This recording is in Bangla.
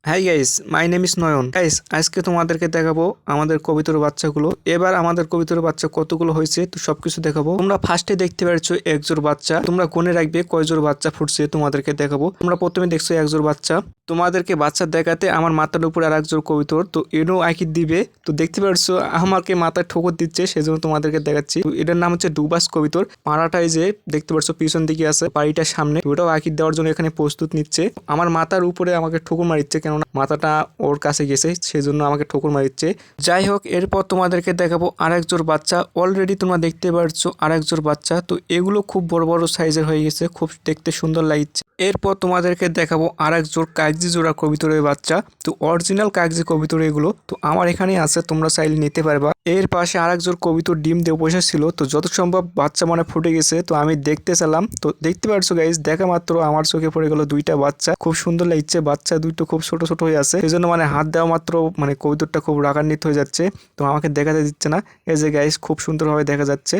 Hi guys, my name is Nayan. Guys, আজকে তোমাদেরকে দেখাবো আমাদের কবিতর বাচ্চাগুলো। এবার আমাদের কবিতর বাচ্চা কতগুলো হয়েছে তো সবকিছু দেখাবো। তোমরা ফার্স্টে দেখতে পাচ্ছো একজোর বাচ্চা। তোমরা গুনে রাখবে কয় জোর বাচ্চা ফুটছে, তোমাদেরকে দেখাবো। তোমরা প্রথমে দেখছো একজোর বাচ্চা। তোমাদেরকে বাচ্চা দেখাতে আমার মাথার উপর আর একজোর কবিতর, তো এরও আঁকি দিবে। তো দেখতে পাচ্ছো আমাকে মাথায় ঠোকর দিচ্ছে, সেজন্য তোমাদেরকে দেখাচ্ছি। তো এটার নাম হচ্ছে ডুবাস কবিতর। পাড়াটাই যে দেখতে পাচ্ছ পিছন দিকে আছে, বাড়িটার সামনে। ওটাও আঁকি দেওয়ার জন্য এখানে প্রস্তুত নিচ্ছে। আমার মাথার উপরে আমাকে ঠোকর মারিচ্ছে, কেননা মাথাটা ওর কাছে গেছে, সেজন্য আমাকে ঠোকর মারিচ্ছে। যাই হোক, এরপর তোমাদেরকে দেখাবো আরেক জোড় বাচ্চা। অলরেডি তোমরা দেখতে পাচ্ছ আরেক জোড় বাচ্চা। তো এগুলো খুব বড় বড় সাইজের হয়ে গেছে, খুব দেখতে সুন্দর লাগছে। এরপর তোমাদেরকে দেখাবো আরেক জোড় কাগজি জোড়া কবিতরের বাচ্চা। তো অরিজিনাল কাগজি কবিতর এগুলো। তো আমার এখানেই আছে, তোমরা চাইলে নিতে পারবা। এর পাশে আরেক জোড় কবিতর ডিম দিয়ে বসেছিল। তো যত সম্ভব বাচ্চা মানে ফুটে গেছে, তো আমি দেখতে চালাম। তো দেখতে পাচ্ছ গাইস, দেখা মাত্র আমার চোখে পড়ে গেল দুইটা বাচ্চা। খুব সুন্দর লাগছে, বাচ্চা দুটো খুব ছোট ছোট হয়ে আছে, সেজন্য মানে হাত দেওয়া মাত্র মানে কবিতরটা খুব রাগান্বিত হয়ে যাচ্ছে। তো আমাকে দেখাতে দিচ্ছে না। এই যে গাইস, খুব সুন্দরভাবে দেখা যাচ্ছে।